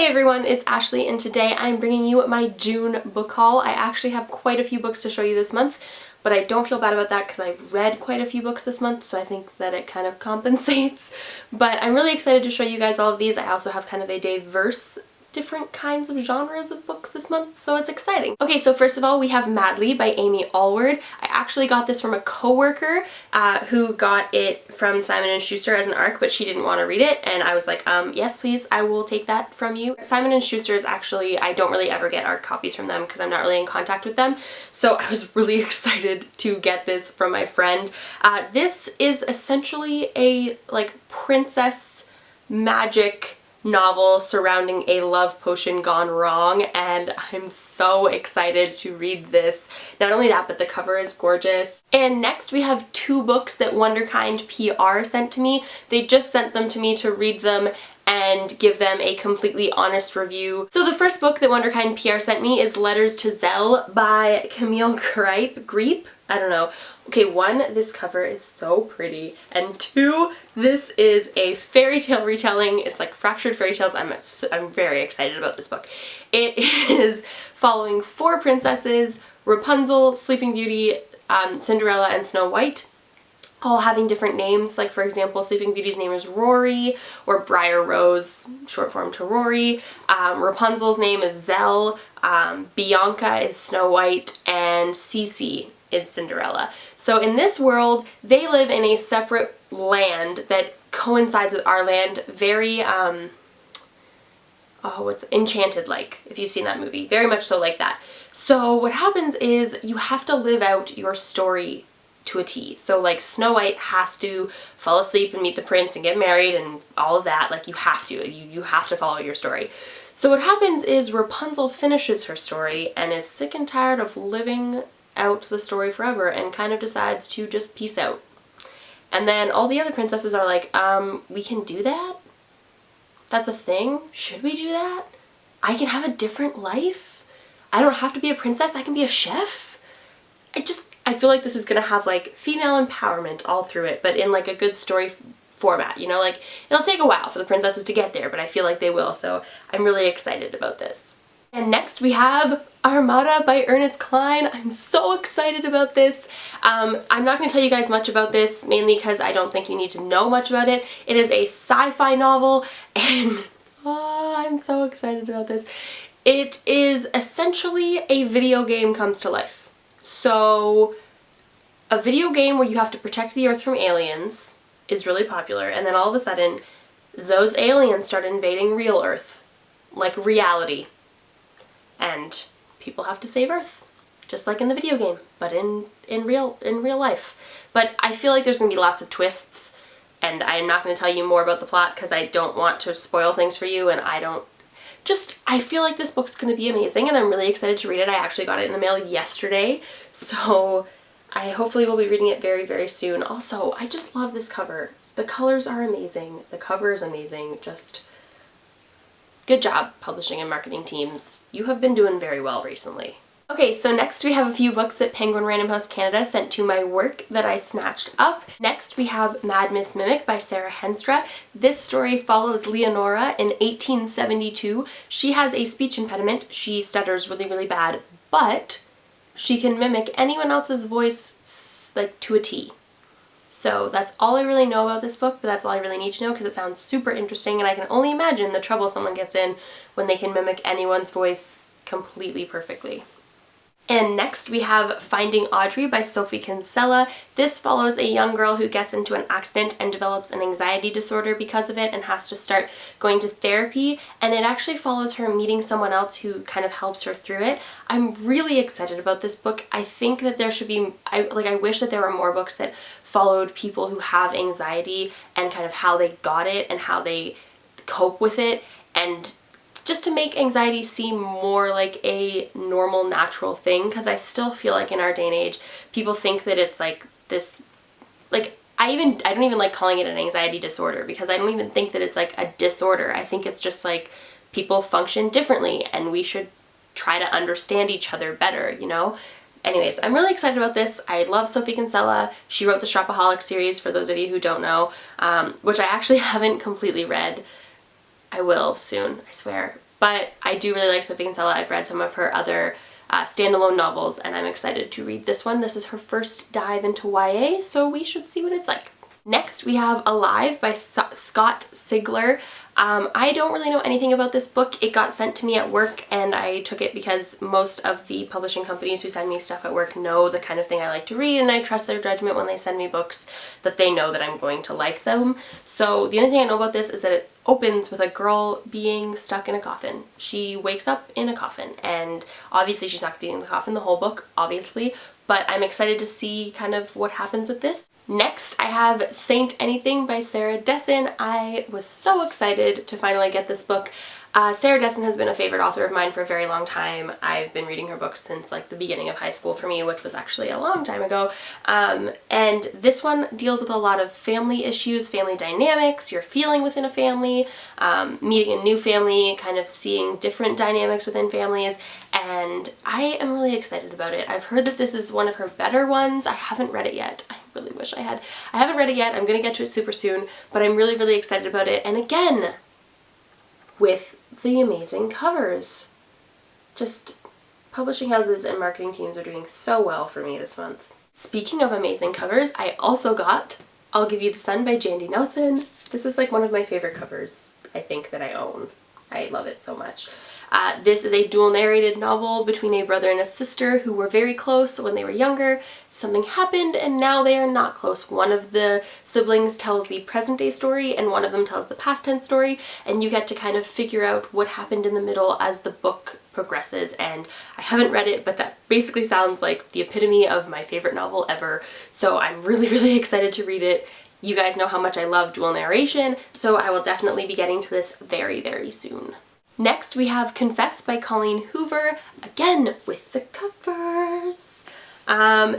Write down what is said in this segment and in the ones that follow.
everyone, it's Ashley and today I'm bringing you my June book haul. I actually have quite a few books to show you this month, but I don't feel bad about that because I've read quite a few books this month, so I think that it kind of compensates. But I'm really excited to show you guys all of these. I also have kind of a diverse different kinds of genres of books this month, so it's exciting. Okay, so first of all, we have Madly by Amy Allward. I actually got this from a coworker who got it from Simon & Schuster as an ARC, but she didn't want to read it, and I was like, yes, please, I will take that from you. Simon & Schuster is actually, I don't really ever get ARC copies from them because I'm not really in contact with them, so I was really excited to get this from my friend. This is essentially a, like, princess magic novel surrounding a love potion gone wrong, and I'm so excited to read this. Not only that, but the cover is gorgeous. And next we have two books that Wonderkind PR sent to me. They just sent them to me to read them and give them a completely honest review. So the first book that Wonderkind PR sent me is Letters to Zell by Camille Greep? I don't know. Okay, one, this cover is so pretty, and two, this is a fairy tale retelling. It's like Fractured Fairy Tales. I'm very excited about this book. It is following four princesses, Rapunzel, Sleeping Beauty, Cinderella, and Snow White, all having different names. Like, for example, Sleeping Beauty's name is Rory, or Briar Rose, short form to Rory. Rapunzel's name is Zell, Bianca is Snow White, and Cece is Cinderella. So in this world, they live in a separate land that coincides with our land, very, what's Enchanted like, if you've seen that movie. Very much so like that. So what happens is you have to live out your story to a T. So like Snow White has to fall asleep and meet the prince and get married and all of that. Like you have to. You have to follow your story. So what happens is Rapunzel finishes her story and is sick and tired of living out the story forever and kind of decides to just peace out. And then all the other princesses are like, we can do that? That's a thing? Should we do that? I can have a different life? I don't have to be a princess, I can be a chef? I feel like this is gonna have like female empowerment all through it, but in like a good story format, you know, like it'll take a while for the princesses to get there, but I feel like they will, so I'm really excited about this. And next we have Armada by Ernest Cline. I'm so excited about this. I'm not going to tell you guys much about this, mainly because I don't think you need to know much about it. It is a sci-fi novel, and I'm so excited about this. It is essentially a video game comes to life. So a video game where you have to protect the Earth from aliens is really popular, and then all of a sudden those aliens start invading real Earth, like reality. And people have to save Earth, just like in the video game, but in real life. But I feel like there's going to be lots of twists, and I'm not going to tell you more about the plot because I don't want to spoil things for you, and I feel like this book's going to be amazing, and I'm really excited to read it. I actually got it in the mail yesterday, so I hopefully will be reading it very, very soon. Also, I just love this cover. The colors are amazing. The cover is amazing. Just good job, publishing and marketing teams. You have been doing very well recently. Okay, so next we have a few books that Penguin Random House Canada sent to my work that I snatched up. Next we have Mad Miss Mimic by Sarah Henstra. This story follows Leonora in 1872. She has a speech impediment. She stutters really, really bad, but she can mimic anyone else's voice like to a T. So that's all I really know about this book, but that's all I really need to know because it sounds super interesting, and I can only imagine the trouble someone gets in when they can mimic anyone's voice completely perfectly. And next we have Finding Audrey by Sophie Kinsella. This follows a young girl who gets into an accident and develops an anxiety disorder because of it and has to start going to therapy, and it actually follows her meeting someone else who kind of helps her through it. I'm really excited about this book. I think that there should be, I wish that there were more books that followed people who have anxiety and kind of how they got it and how they cope with it, and just to make anxiety seem more like a normal, natural thing, because I still feel like in our day and age, people think that it's like this, like, I don't even like calling it an anxiety disorder, because I don't even think that it's like a disorder. I think it's just like people function differently, and we should try to understand each other better, you know? Anyways, I'm really excited about this. I love Sophie Kinsella. She wrote the Shopaholic series, for those of you who don't know, which I actually haven't completely read. I will soon, I swear. But I do really like Sophie Kinsella. I've read some of her other standalone novels, and I'm excited to read this one. This is her first dive into YA, so we should see what it's like. Next, we have Alive by Scott Sigler. I don't really know anything about this book. It got sent to me at work, and I took it because most of the publishing companies who send me stuff at work know the kind of thing I like to read, and I trust their judgment when they send me books that they know that I'm going to like them. So the only thing I know about this is that it opens with a girl being stuck in a coffin. She wakes up in a coffin, and obviously she's not going to be in the coffin the whole book, obviously, but I'm excited to see kind of what happens with this. Next, I have Saint Anything by Sarah Dessen. I was so excited to finally get this book. Sarah Dessen has been a favorite author of mine for a very long time. I've been reading her books since like the beginning of high school for me, which was actually a long time ago. And this one deals with a lot of family issues, family dynamics, your feeling within a family, meeting a new family, kind of seeing different dynamics within families, and I am really excited about it. I've heard that this is one of her better ones. I haven't read it yet. I really wish I had. I haven't read it yet. I'm gonna get to it super soon, but I'm really, really excited about it. And again, with the amazing covers. Just publishing houses and marketing teams are doing so well for me this month. Speaking of amazing covers, I also got I'll Give You the Sun by Jandy Nelson. This is like one of my favorite covers I think that I own. I love it so much. This is a dual narrated novel between a brother and a sister who were very close when they were younger. Something happened and now they are not close. One of the siblings tells the present day story and one of them tells the past tense story, and you get to kind of figure out what happened in the middle as the book progresses. And I haven't read it, but that basically sounds like the epitome of my favorite novel ever. So I'm really, really excited to read it. You guys know how much I love dual narration, so I will definitely be getting to this very, very soon. Next, we have Confess by Colleen Hoover, again with the covers.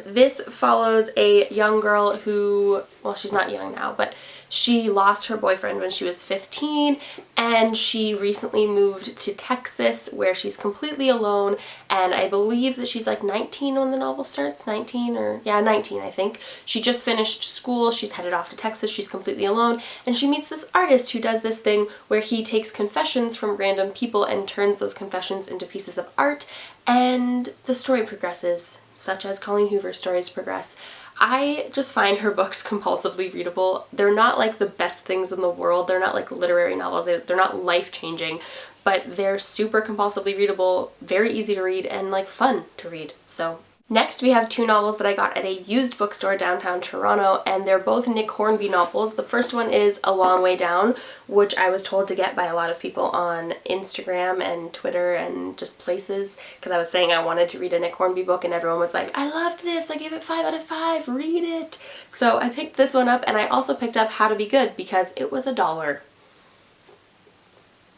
This follows a young girl who, well, she's not young now, but she lost her boyfriend when she was 15, and she recently moved to Texas where she's completely alone, and I believe that she's like 19 when the novel starts, 19 I think. She just finished school, she's headed off to Texas, she's completely alone, and she meets this artist who does this thing where he takes confessions from random people and turns those confessions into pieces of art, and the story progresses, such as Colleen Hoover's stories progress. I just find her books compulsively readable. They're not like the best things in the world. They're not like literary novels. They're not life-changing, but they're super compulsively readable, very easy to read, and like fun to read. So next we have two novels that I got at a used bookstore downtown Toronto, and they're both Nick Hornby novels. The first one is A Long Way Down, which I was told to get by a lot of people on Instagram and Twitter and just places, because I was saying I wanted to read a Nick Hornby book and everyone was like, I loved this, I gave it 5 out of 5, read it. So I picked this one up, and I also picked up How to Be Good because it was $1.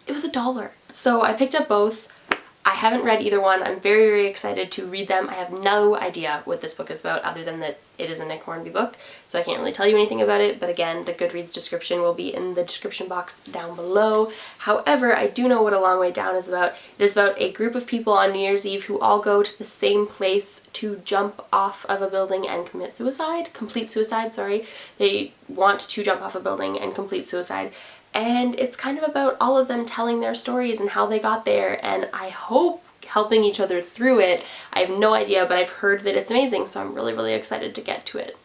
It was $1. So I picked up both. I haven't read either one. I'm very, very excited to read them. I have no idea what this book is about other than that it is a Nick Hornby book, so I can't really tell you anything about it, but again, the Goodreads description will be in the description box down below. However, I do know what A Long Way Down is about. It is about a group of people on New Year's Eve who all go to the same place to jump off of a building and complete suicide, sorry. They want to jump off a building and complete suicide. And it's kind of about all of them telling their stories and how they got there, and I hope helping each other through it. I have no idea, but I've heard that it's amazing, so I'm really, really excited to get to it.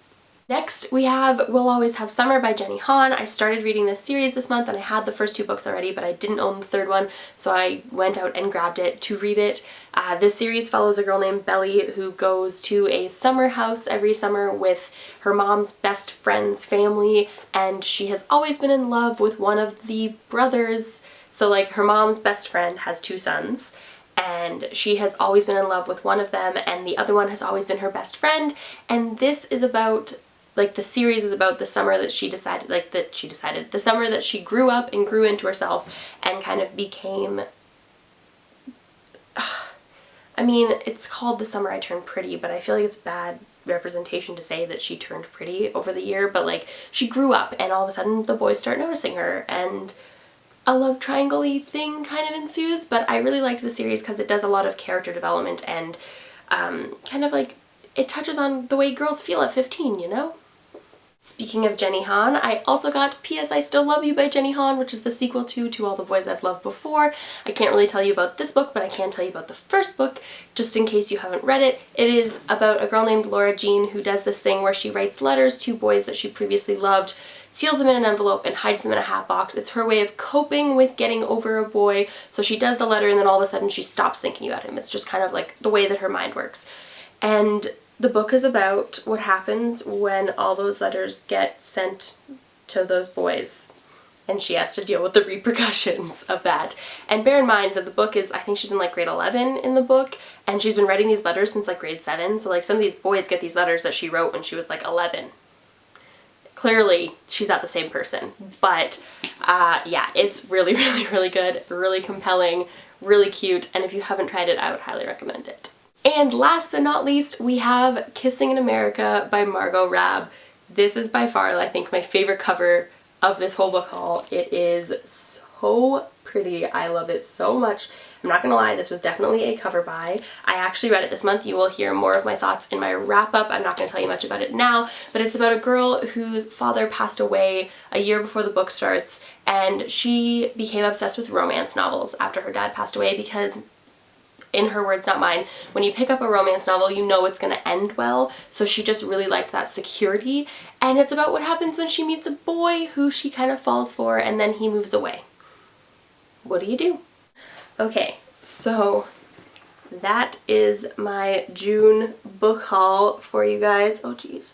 Next, we have We'll Always Have Summer by Jenny Han. I started reading this series this month and I had the first 2 books already, but I didn't own the third one, so I went out and grabbed it to read it. This series follows a girl named Belly who goes to a summer house every summer with her mom's best friend's family, and she has always been in love with one of the brothers. So like her mom's best friend has 2 sons, and she has always been in love with one of them, and the other one has always been her best friend. And this is about, like, the series is about the summer that the summer that she grew up and grew into herself and kind of became, I mean, it's called The Summer I Turned Pretty, but I feel like it's bad representation to say that she turned pretty over the year, but like, she grew up and all of a sudden the boys start noticing her, and a love triangle-y thing kind of ensues. But I really liked the series because it does a lot of character development and kind of like, it touches on the way girls feel at 15, you know? Speaking of Jenny Han, I also got P.S. I Still Love You by Jenny Han, which is the sequel to All the Boys I've Loved Before. I can't really tell you about this book, but I can tell you about the first book, just in case you haven't read it. It is about a girl named Laura Jean who does this thing where she writes letters to boys that she previously loved, seals them in an envelope, and hides them in a hat box. It's her way of coping with getting over a boy. So she does the letter and then all of a sudden she stops thinking about him. It's just kind of like the way that her mind works. And the book is about what happens when all those letters get sent to those boys and she has to deal with the repercussions of that. And bear in mind that the book is, I think she's in like grade 11 in the book, and she's been writing these letters since like grade 7, so like some of these boys get these letters that she wrote when she was like 11. Clearly she's not the same person, but yeah, it's really good, really compelling, really cute, and if you haven't tried it, I would highly recommend it. And last but not least, we have Kissing in America by Margot Rabb. This is by far, I think, my favorite cover of this whole book haul. It is so pretty. I love it so much. I'm not gonna lie, this was definitely a cover buy. I actually read it this month. You will hear more of my thoughts in my wrap-up. I'm not gonna tell you much about it now, but it's about a girl whose father passed away a year before the book starts, and she became obsessed with romance novels after her dad passed away because, in her words, not mine, when you pick up a romance novel, you know it's gonna end well, so she just really liked that security, and it's about what happens when she meets a boy who she kind of falls for and then he moves away. What do you do? Okay, so that is my June book haul for you guys. Oh geez,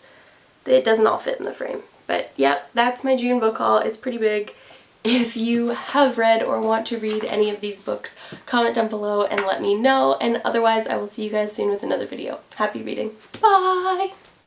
it doesn't all fit in the frame, but yep, that's my June book haul. It's pretty big. If you have read or want to read any of these books, comment down below and let me know, and otherwise I will see you guys soon with another video. Happy reading. Bye!